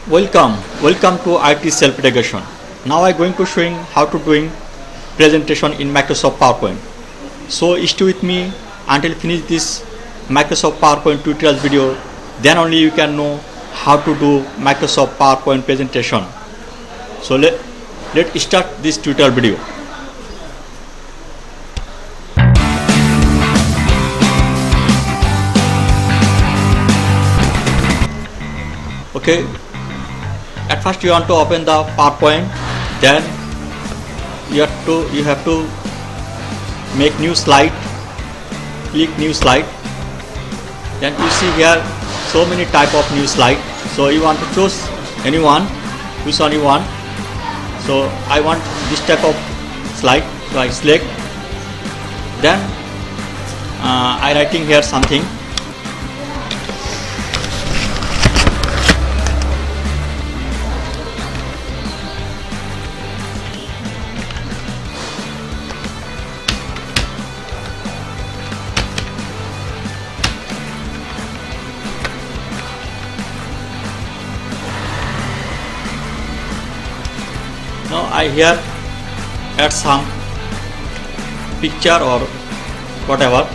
Welcome to IT self-education. Now I'm going to showing how to doing presentation in Microsoft PowerPoint. So stay with me until finish this Microsoft PowerPoint tutorial video. Then only you can know how to do Microsoft PowerPoint presentation. So let's start this tutorial video. Okay. At first you want to open the PowerPoint, then you have to make new slide, click new slide. Then you see here so many type of new slide, so you want to choose anyone, which one you want. So I want this type of slide, so I select, then I writing here something. Now I here add some picture or whatever.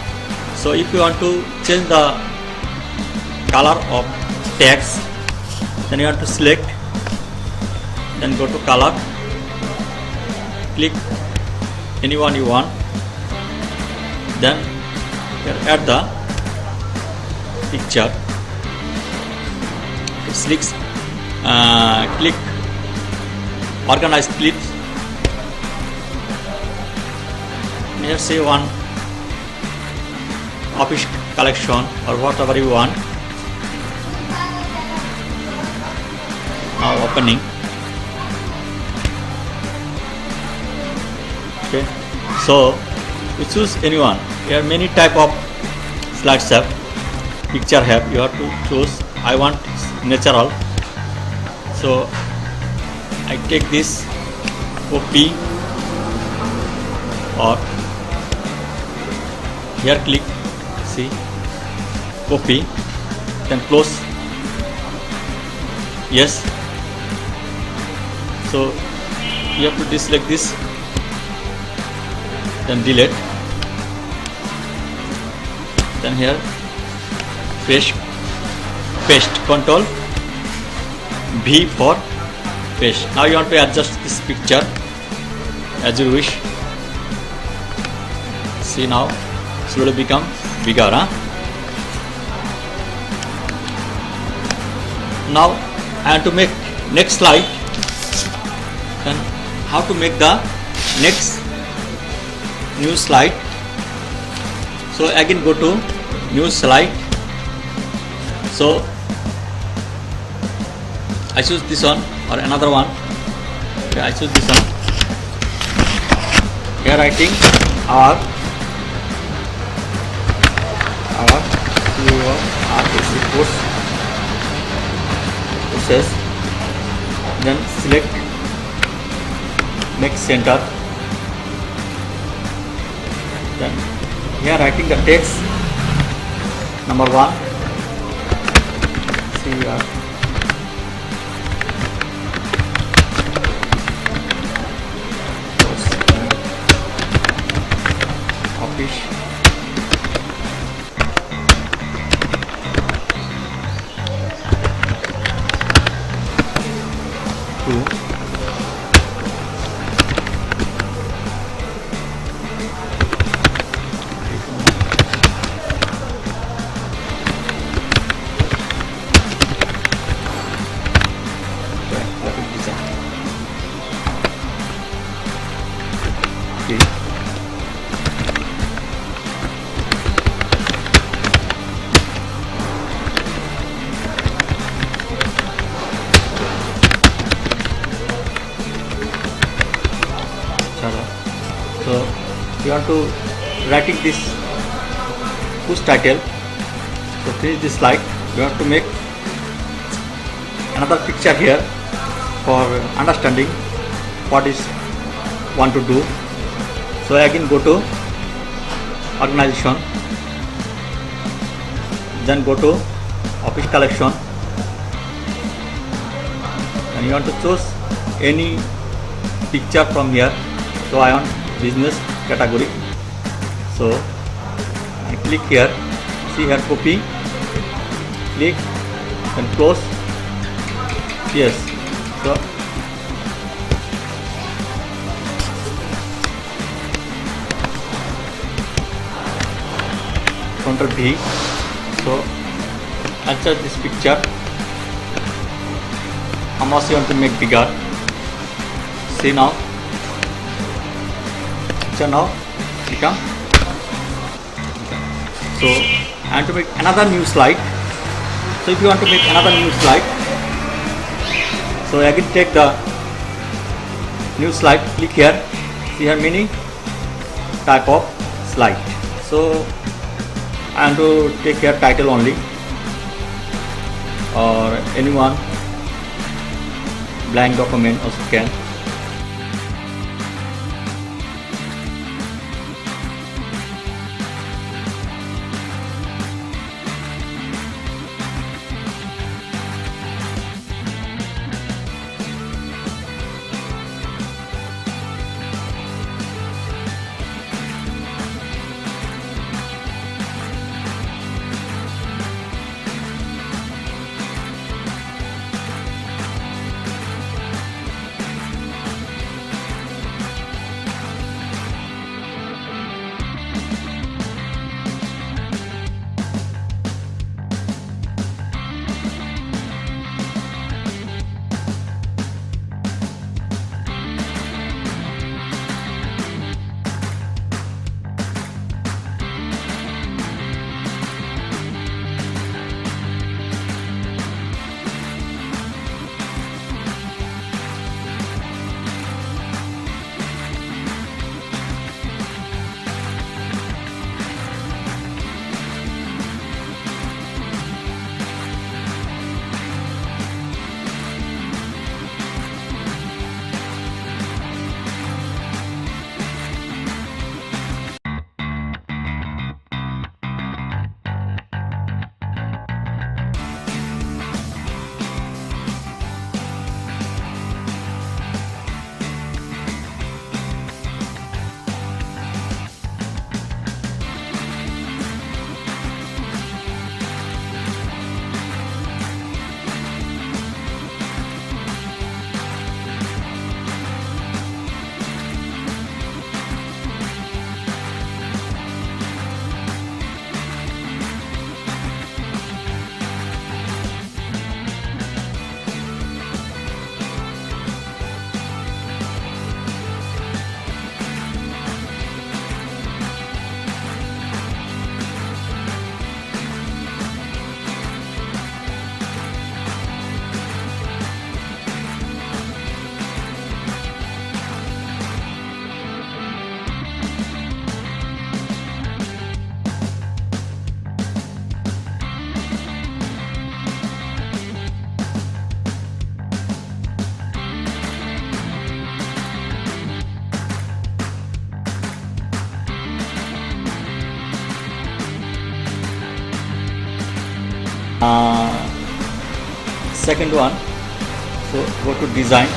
So if you want to change the color of text, then you have to select, then go to color, click anyone you want, then here add the picture. Click organize clips. Here say one office collection or whatever you want. Now opening. Okay, so you choose anyone. Here many type of slides have, picture have. You have to choose. I want natural, so I take this, copy, or here click, see, copy, then close, yes. So you have to deselect this, then delete, then here paste, Control V for paste. Now you want to adjust this picture as you wish. See, now slowly become bigger. Now I want to make next slide. Then how to make the next new slide? So again go to new slide. So I choose this one or another one. Okay, I choose this one. Here writing our ITSE course process. Then select next center. Then here writing the text number 1. See here. Office. So you want to writing this push title. So finish this slide. You have to make another picture here for understanding what is want to do. So again go to organization, then go to office collection, and you want to choose any picture from here. So I want business category, so I click here, see here, copy, click and close. Yes, so Ctrl V. So adjust this picture. How much you want to make bigger? See now, picture now become. So I want to make another new slide. So if you want to make another new slide, so again take the new slide, click here, see here many type of slide. So I want to take here title only, or anyone blank document also can. Second one, so go to design.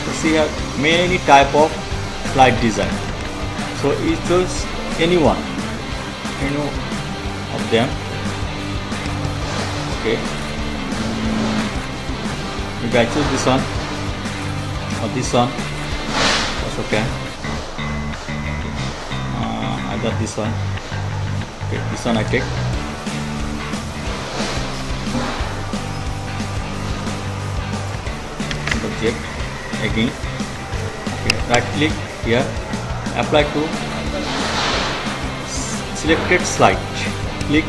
So see here many type of slide design. So you choose any of them. Okay, if I choose this one or this one, that's okay. I got this one. Okay, this one I take. Object again. Okay, right click here, apply to selected slide, click.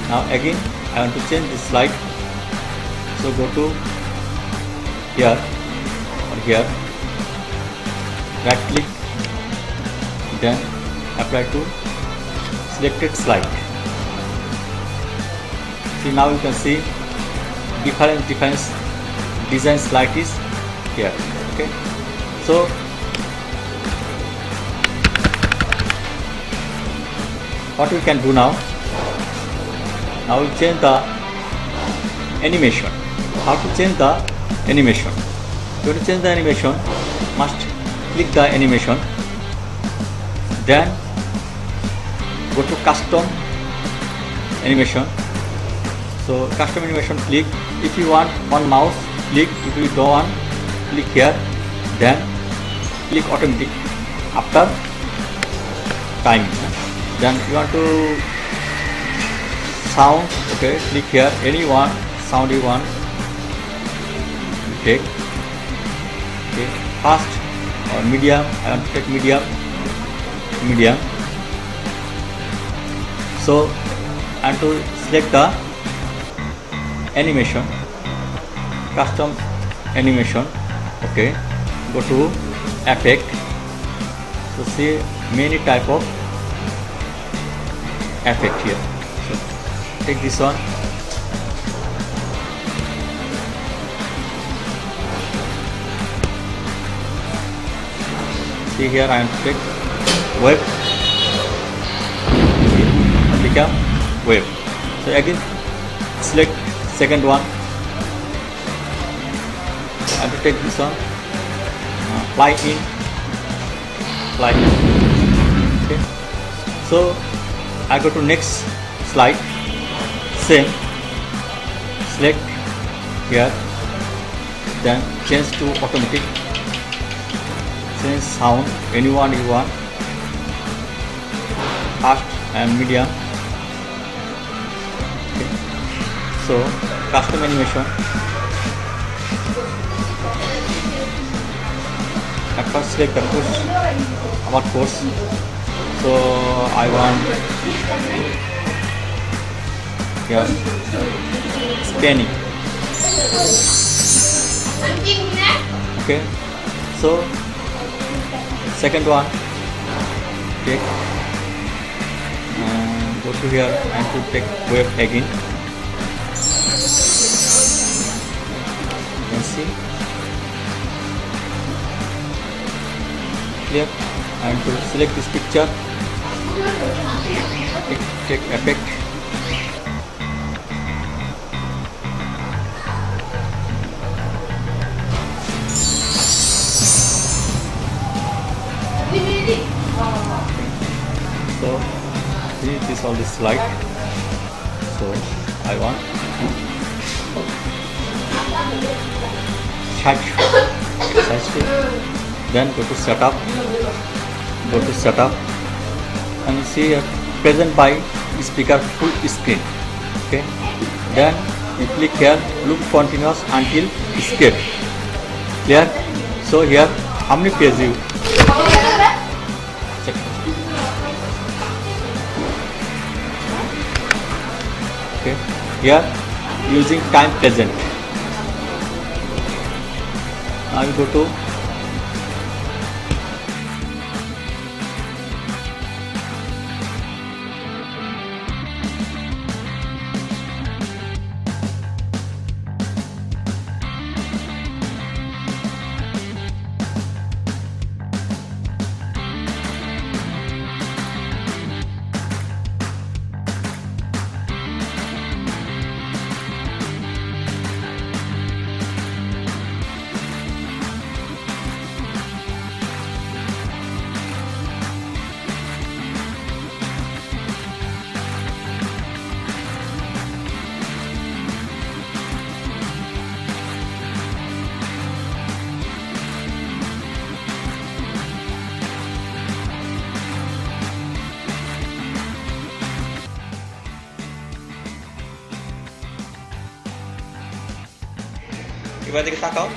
Now again I want to change this slide, so go to here or here, right click, then apply to selected slide. See, now you can see different design slide is here. Okay, so what we can do now? Now we'll change the animation. How to change the animation? To change the animation, must click the animation, then go to custom animation. So custom animation, click. If you want on mouse, click. If you don't want, click here, then click automatic after time. Then you want to sound, okay, click here, any one sound you want, take. Okay, fast or medium, I want to take medium. So I want to select the animation, custom animation, okay, go to effect. So see many type of effect here. So take this one, see here I am to take wave, become wave. So again select second one, I have to take this one, fly in. Okay, so I go to next slide, same, select here, then change to automatic, change sound, anyone you want, fast and medium. Okay. So custom animation, at first select the course, our course. So I want here scanning. Okay, so second one, take and go to here and to take wave again. You can see clear, and to select this picture, take effect, so this is all this slide. So I want size, then go to setup, and see here present by speaker full screen. Okay, then you click here loop continuous until escape. Clear? So here how many page you check. Okay, here using time present. Now you go to এবার দিকে তাকাও।